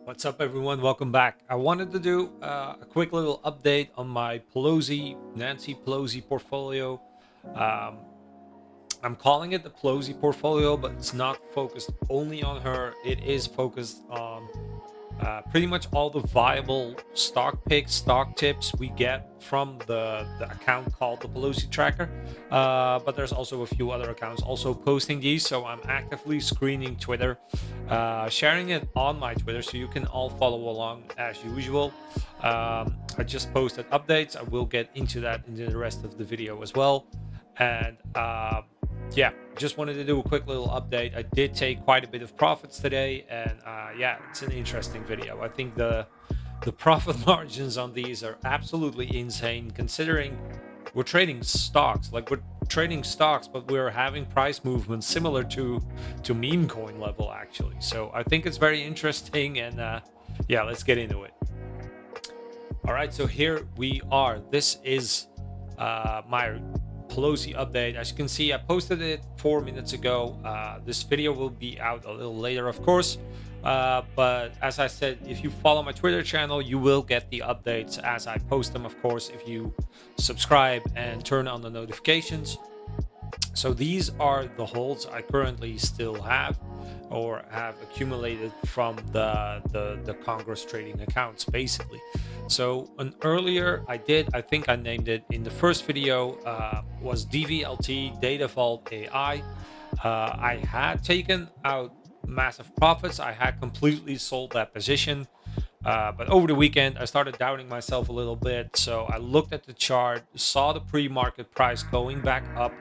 What's up, everyone? Welcome back. I wanted to do a quick little update on my Nancy Pelosi portfolio. Um, I'm calling it the Pelosi portfolio, but it's not focused only on her. It is focused on pretty much all the viable stock picks, stock tips we get from the account called the Pelosi Tracker. But there's also a few other accounts also posting these. So I'm actively screening Twitter, sharing it on my Twitter so you can all follow along as usual. I just posted updates. I will get into that in the rest of the video as well. And yeah, just wanted to do a quick little update. I did take quite a bit of profits today, and yeah, it's an interesting video. I think the profit margins on these are absolutely insane, considering we're trading stocks. Like, we're trading stocks, but we're having price movements similar to meme coin level, actually. So I think it's very interesting, and yeah, let's get into it. All right, so here we are. This is my Pelosi update. As you can see, I posted it 4 minutes ago. This video will be out a little later, of course. But as I said, if you follow my Twitter channel, you will get the updates as I post them, of course, if you subscribe and turn on the notifications. So these are the holds I currently still have or have accumulated from the Congress trading accounts, basically. So an earlier I think I named it in the first video, was DVLT, Data Vault AI. I had taken out massive profits. I had completely sold that position. But over the weekend, I started doubting myself a little bit. So I looked at the chart, saw the pre-market price going back up,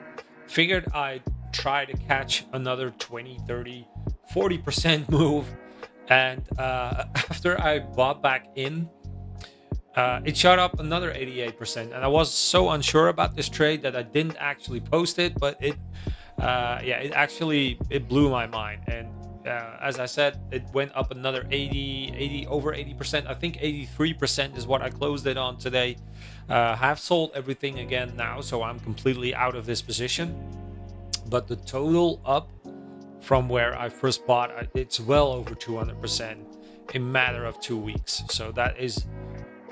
figured I'd try to catch another 20, 30, 40% move. And after I bought back in, it shot up another 88%. And I was so unsure about this trade that I didn't actually post it, but it blew my mind. And as I said, it went up another 80, over 80%. I think 83% is what I closed it on today. Have sold everything again now, so I'm completely out of this position. But the total up from where I first bought, it's well over 200% in a matter of 2 weeks. So that is,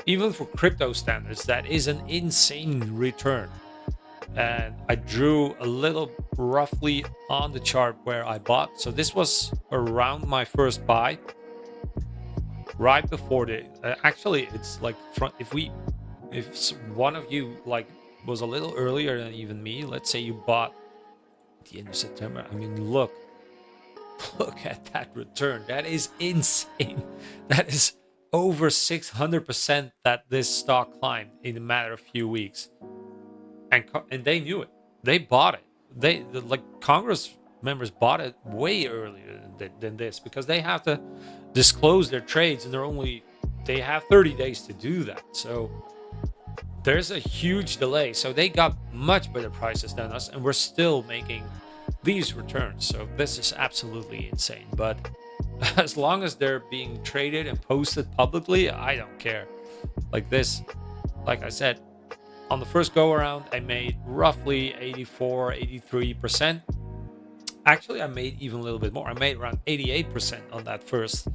even for crypto standards, that is an insane return. And I drew a little roughly on the chart where I bought. So this was around my first buy, right before the actually it's like if one of you like was a little earlier than even me, let's say you bought at the end of September. I mean, look at that return. That is insane. That is over 600% that this stock climbed in a matter of few weeks. And they knew it. They bought it. Like Congress members bought it way earlier than this, because they have to disclose their trades, and they have 30 days to do that. So there's a huge delay. So they got much better prices than us, and we're still making these returns. So this is absolutely insane. But as long as they're being traded and posted publicly, I don't care. Like this, like I said, on the first go around, I made roughly 84, 83%. Actually, I made even a little bit more. I made around 88% on that first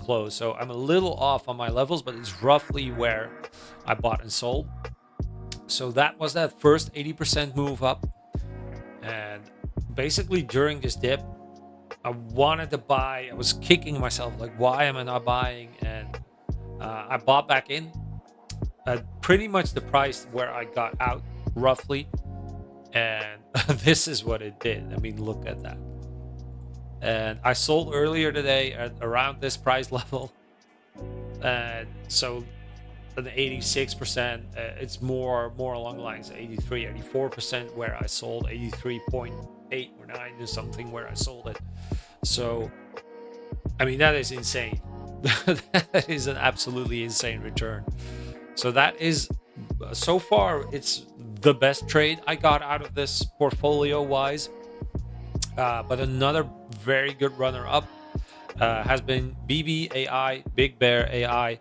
close. So I'm a little off on my levels, but it's roughly where I bought and sold. So that was that first 80% move up. And basically during this dip, I wanted to buy. I was kicking myself, like, why am I not buying? And I bought back in at pretty much the price where I got out, roughly. And this is what it did. I mean, look at that. And I sold earlier today at around this price level. And so an 86%, it's more along the lines of 83, 84% where I sold, 83.8 or 9 or something where I sold it. So, I mean, that is insane. That is an absolutely insane return. So that is, so far, it's the best trade I got out of this portfolio wise. But another very good runner up has been BBAI, Big Bear AI.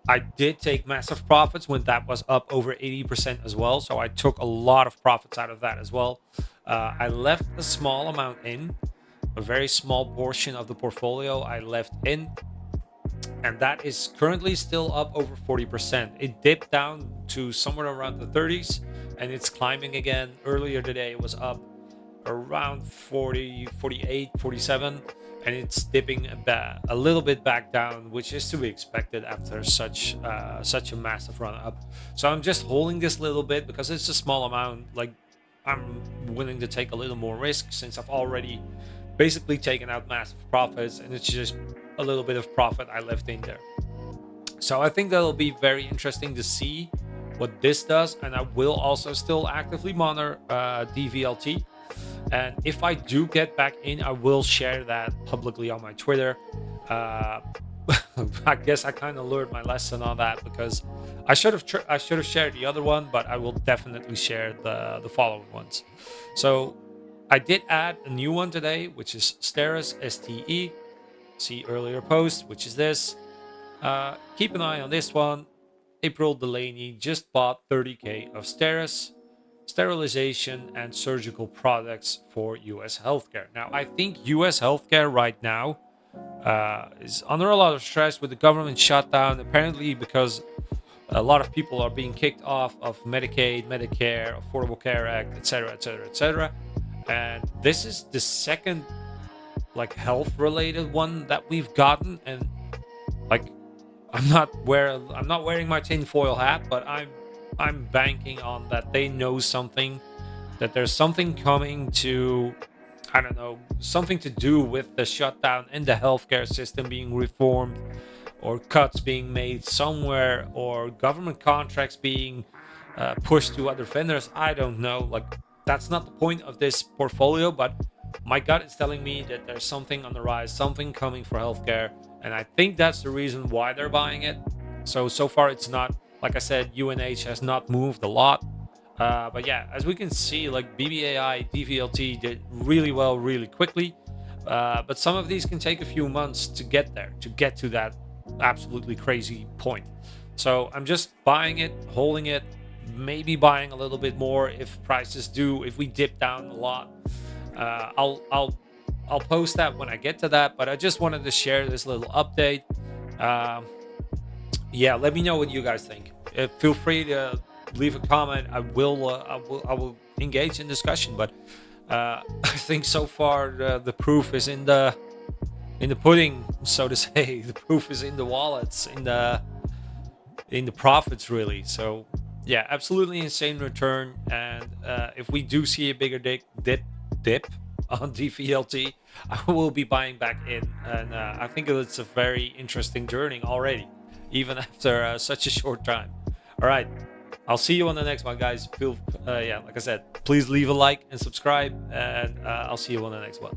I did take massive profits when that was up over 80% as well. So I took a lot of profits out of that as well. I left a small amount in, a very small portion of the portfolio I left in, and that is currently still up over 40%. It dipped down to somewhere around the 30s, and it's climbing again. Earlier today it was up around 40, 48, 47, and it's dipping a little bit back down, which is to be expected after such a massive run up. So I'm just holding this little bit because it's a small amount. Like, I'm willing to take a little more risk since I've already basically taken out massive profits, and it's just a little bit of profit I left in there. So I think that'll be very interesting to see what this does, and I will also still actively monitor DVLT. And if I do get back in, I will share that publicly on my Twitter. Uh, I guess I kind of learned my lesson on that, because I should have shared the other one, but I will definitely share the following ones. So I did add a new one today, which is Steris, STE. See earlier post, which is this. Keep an eye on this one. April Delaney just bought 30K of Steris, sterilization and surgical products for US healthcare. Now, I think US healthcare right now is under a lot of stress with the government shutdown, apparently because a lot of people are being kicked off of Medicaid, Medicare, Affordable Care Act, etc., etc., etc. And this is the second like health related one that we've gotten, and like I'm not wearing my tinfoil hat, but I'm banking on that they know something, that there's something coming to, I don't know, something to do with the shutdown and the healthcare system being reformed, or cuts being made somewhere, or government contracts being pushed to other vendors. I don't know. Like, that's not the point of this portfolio, but my gut is telling me that there's something on the rise, something coming for healthcare, and I think that's the reason why they're buying it. So far it's not, like I said, UNH has not moved a lot. But yeah, as we can see, like BBAI, DVLT did really well, really quickly. But some of these can take a few months to get there, to get to that absolutely crazy point. So I'm just buying it, holding it, maybe buying a little bit more if if we dip down a lot. I'll post that when I get to that. But I just wanted to share this little update. Yeah, let me know what you guys think. Feel free to leave a comment. I will engage in discussion. But I think so far the proof is in the pudding, so to say. The proof is in the wallets, in the profits, really. So yeah, absolutely insane return. And if we do see a bigger dip on DVLT, I will be buying back in. And I think it's a very interesting journey already, even after such a short time. All right, I'll see you on the next one, guys. Yeah, like I said, please leave a like and subscribe, and I'll see you on the next one.